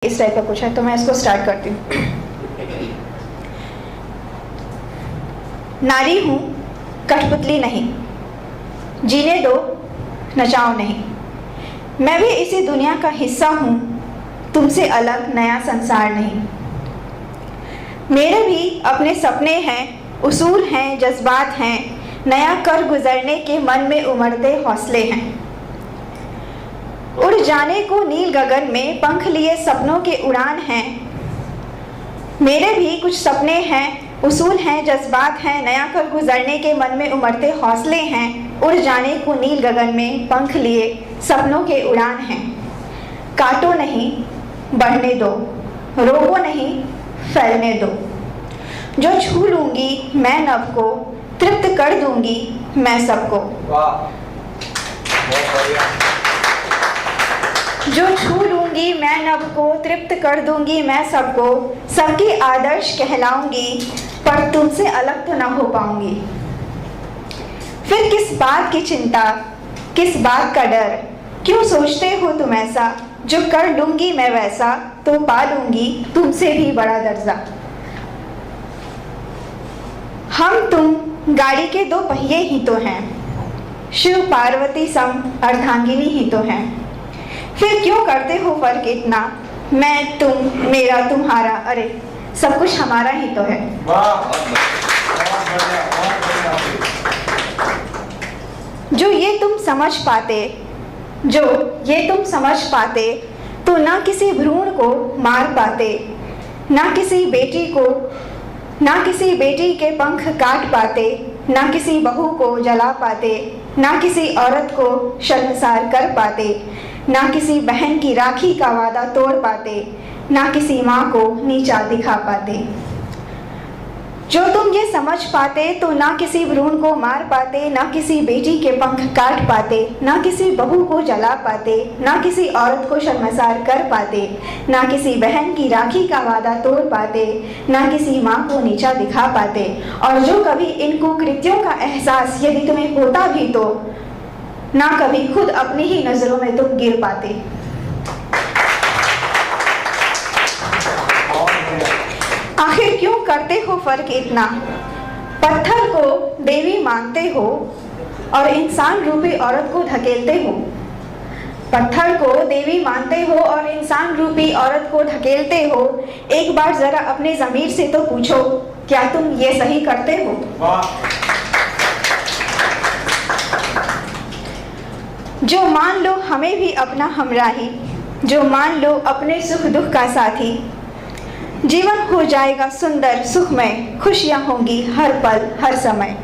इस टाइप का कुछ है, तो मैं इसको स्टार्ट करती हूँ। नारी हूँ, कठपुतली नहीं, जीने दो, नचाओ नहीं। मैं भी इसी दुनिया का हिस्सा हूँ, तुमसे अलग नया संसार नहीं। मेरे भी अपने सपने हैं, उसूल हैं, जज्बात हैं, नया कर गुजरने के मन में उमड़ते हौसले हैं। उड़ जाने को नील गगन में पंख लिए सपनों के उड़ान हैं। मेरे भी कुछ सपने हैं, उसूल हैं, जज्बात हैं, नया कर गुजरने के मन में उमड़ते हौसले हैं। उड़ जाने को नील गगन में पंख लिए सपनों के उड़ान हैं। काटो नहीं, बढ़ने दो, रोको नहीं, फैलने दो। जो छू लूंगी मैं नभ को, तृप्त कर दूंगी मैं सबको। जो छू लूंगी मैं नभ को, तृप्त कर दूंगी मैं सबको। सबकी आदर्श कहलाऊंगी, पर तुमसे अलग तो ना हो पाऊंगी। फिर किस बात की चिंता, किस बात का डर, क्यों सोचते हो तुम ऐसा? जो कर लूंगी मैं वैसा, तो पा लूंगी तुमसे भी बड़ा दर्जा। हम तुम गाड़ी के दो पहिए ही तो हैं, शिव पार्वती सम अर्धांगिनी ही तो हैं। फिर क्यों करते हो फर्क इतना? मैं तुम, मेरा तुम्हारा, अरे सब कुछ हमारा ही तो है। जो ये तुम समझ पाते, जो ये तुम समझ पाते, तो ना किसी भ्रूण को मार पाते, ना किसी बेटी को, ना किसी बेटी के पंख काट पाते, ना किसी बहू को जला पाते, ना किसी औरत को शर्मसार कर पाते, ना किसी बहन की राखी का वादा तोड़ पाते, ना किसी माँ को नीचा दिखा पाते। जो तुम ये समझ पाते, तो ना किसी भ्रूण को मार पाते, ना किसी बेटी के पंख काट पाते, ना किसी बहू को जला पाते, ना किसी औरत को शर्मसार कर पाते, ना किसी बहन की राखी का वादा तोड़ पाते, ना किसी माँ को नीचा दिखा पाते। और जो कभी इन कुकृत्यों का एहसास यदि तुम्हें होता भी, तो ना कभी खुद अपनी ही नजरों में तुम गिर पाते। आखिर क्यों करते हो फर्क इतना? पत्थर को देवी मानते हो और इंसान रूपी औरत को धकेलते हो। पत्थर को देवी मानते हो और इंसान रूपी औरत को धकेलते हो। एक बार जरा अपने ज़मीर से तो पूछो, क्या तुम ये सही करते हो? जो मान लो हमें भी अपना हमराही, जो मान लो अपने सुख दुख का साथी, जीवन हो जाएगा सुंदर सुखमय, खुशियां होंगी हर पल हर समय।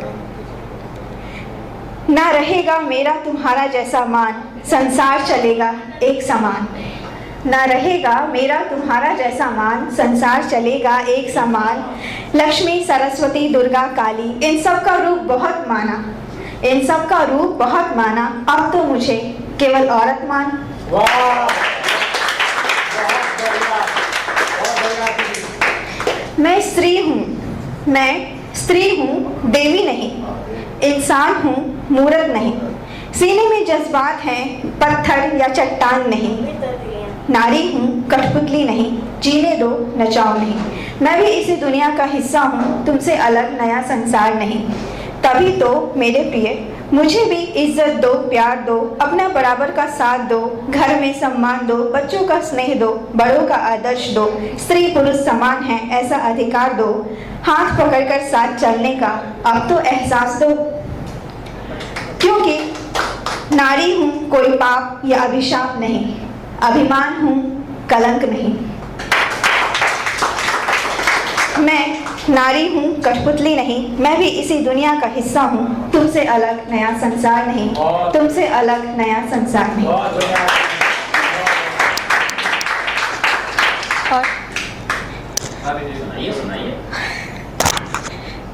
ना रहेगा मेरा तुम्हारा जैसा मान, संसार चलेगा एक समान। ना रहेगा मेरा तुम्हारा जैसा मान, संसार चलेगा एक समान। लक्ष्मी सरस्वती दुर्गा काली, इन सब का रूप बहुत माना, इन सब का रूप बहुत माना। अब तो मुझे केवल औरत मान। मैं स्त्री हूँ, मैं स्त्री हूँ, देवी नहीं, इंसान हूँ, मूरत नहीं। सीने में जज्बात हैं, पत्थर या चट्टान नहीं। नारी हूँ, कठपुतली नहीं, जीने दो, नचाओ नहीं। मैं भी इसी दुनिया का हिस्सा हूँ, तुमसे अलग नया संसार नहीं। तभी तो मेरे प्रिय मुझे भी इज्जत दो, प्यार दो, अपना बराबर का साथ दो, घर में सम्मान दो, बच्चों का स्नेह दो, बड़ों का आदर्श दो। स्त्री पुरुष समान है ऐसा अधिकार दो, हाथ पकड़कर साथ चलने का अब तो एहसास दो। क्योंकि नारी हूँ, कोई पाप या अभिशाप नहीं, अभिमान हूँ, कलंक नहीं। मैं नारी हूँ, कठपुतली नहीं, मैं भी इसी दुनिया का हिस्सा हूँ, तुमसे अलग नया संसार नहीं, तुमसे अलग नया संसार नहीं। और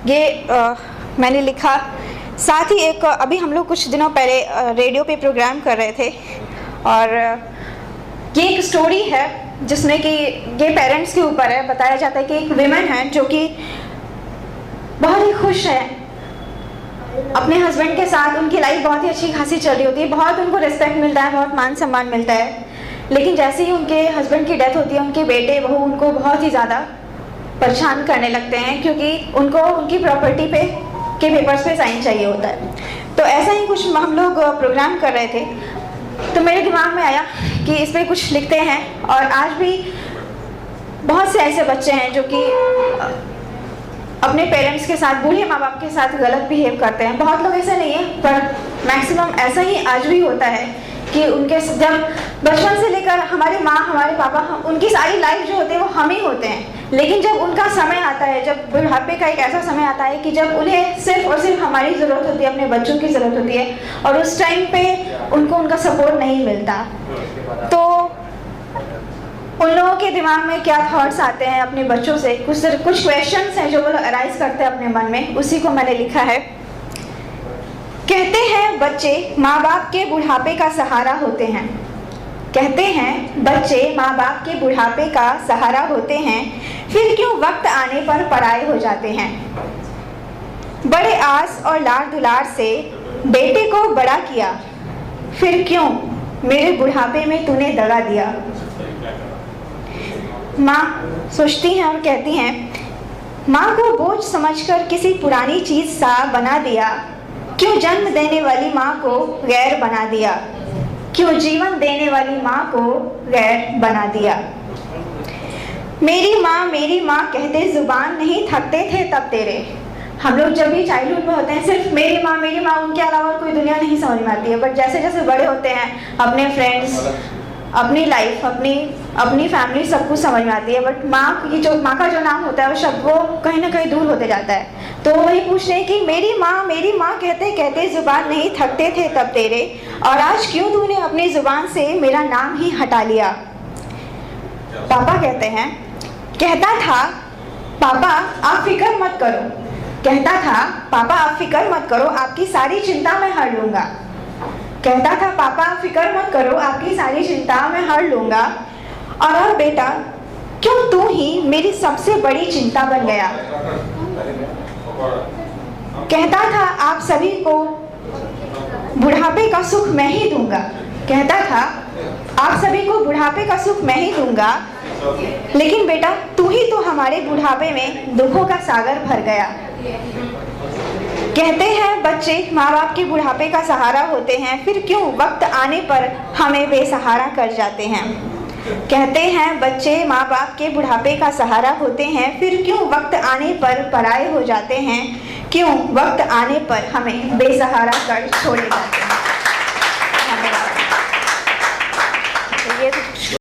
ये मैंने लिखा। साथ ही एक अभी हम लोग कुछ दिनों पहले रेडियो पे प्रोग्राम कर रहे थे, और ये एक स्टोरी है जिसमें कि ये पेरेंट्स के ऊपर है। बताया जाता है कि एक विमेन है जो कि बहुत ही खुश है अपने हस्बैंड के साथ, उनकी लाइफ बहुत ही अच्छी खासी चल रही होती है, बहुत उनको रिस्पेक्ट मिलता है, बहुत मान सम्मान मिलता है। लेकिन जैसे ही उनके हस्बैंड की डेथ होती है, उनके बेटे बहू उनको बहुत ही ज़्यादा परेशान करने लगते हैं, क्योंकि उनको उनकी प्रॉपर्टी पे के पेपर्स पे साइन चाहिए होता है। तो ऐसा ही कुछ हम लोग प्रोग्राम कर रहे थे, तो मेरे दिमाग में आया कि इस पर कुछ लिखते हैं। और आज भी बहुत से ऐसे बच्चे हैं जो कि अपने पेरेंट्स के साथ, बूढ़े माँ बाप के साथ गलत बिहेव करते हैं। बहुत लोग ऐसा नहीं है, पर मैक्सिमम ऐसा ही आज भी होता है कि उनके जब बचपन से लेकर हमारी माँ, हमारे पापा, उनकी सारी लाइफ जो होती है वो हम ही होते हैं। लेकिन जब उनका समय आता है, जब बुढ़ापे का एक ऐसा समय आता है कि जब उन्हें सिर्फ और सिर्फ हमारी ज़रूरत होती है, अपने बच्चों की ज़रूरत होती है, और उस टाइम पे उनको उनका सपोर्ट नहीं मिलता, तो उन लोगों के दिमाग में क्या थॉट्स आते हैं अपने बच्चों से, कुछ क्वेश्चंस हैं जो वो लोग अराइज करते हैं अपने मन में। उसी को मैंने लिखा है। कहते हैं बच्चे माँ बाप के बुढ़ापे का सहारा होते हैं। कहते हैं बच्चे माँ बाप के बुढ़ापे का सहारा होते हैं, फिर क्यों वक्त आने पर पराए हो जाते हैं। बड़े आस और लाड़ दुलार से बेटे को बड़ा किया, फिर क्यों मेरे बुढ़ापे में तूने दगा दिया। माँ सोचती हैं और कहती हैं, माँ को बोझ समझकर किसी पुरानी चीज़ सा बना दिया, क्यों जन्म देने वाली माँ को गैर बना दिया, क्यों जीवन देने वाली माँ को गैर बना दिया। मेरी माँ कहते जुबान नहीं थकते थे तब तेरे। हम लोग जब भी चाइल्डहुड में होते हैं सिर्फ मेरी माँ, उनके अलावा कोई दुनिया नहीं समझ में आती है। बट जैसे जैसे बड़े होते हैं, अपने फ्रेंड्स, अपनी लाइफ, अपनी फैमिली सब कुछ समझ में आती है। बट माँ का जो नाम होता है वो शब्द वो कहीं ना कहीं दूर होते जाता है। तो वही पूछ रहे हैं कि मेरी माँ कहते कहते जुबान नहीं थकते थे तब तेरे, और आज क्यों तूने अपनी जुबान से मेरा नाम ही हटा लिया। पापा कहते हैं, कहता था पापा आप फिक्र मत करो, कहता था पापा आप फिक्र मत करो, आपकी सारी चिंता मैं हर लूँगा। कहता था पापा आप फिक्र मत करो, आपकी सारी चिंता मैं हर लूँगा। और अब बेटा क्यों तू ही मेरी सबसे बड़ी चिंता बन गया। कहता था आप सभी को बुढ़ापे का सुख मैं ही दूंगा। कहता था आप सभी को बुढ़ापे का सुख मैं ही दूंगा, लेकिन बेटा तू ही तो हमारे बुढ़ापे में दुखों का सागर भर गया। कहते हैं बच्चे माँ बाप के बुढ़ापे का सहारा होते हैं, फिर क्यों वक्त आने पर हमें बेसहारा कर जाते हैं। कहते हैं बच्चे माँ बाप के बुढ़ापे का सहारा होते हैं, फिर क्यों वक्त आने पर पराए हो जाते हैं, क्यों वक्त आने पर हमें बेसहारा कर छोड़े जाते हैं।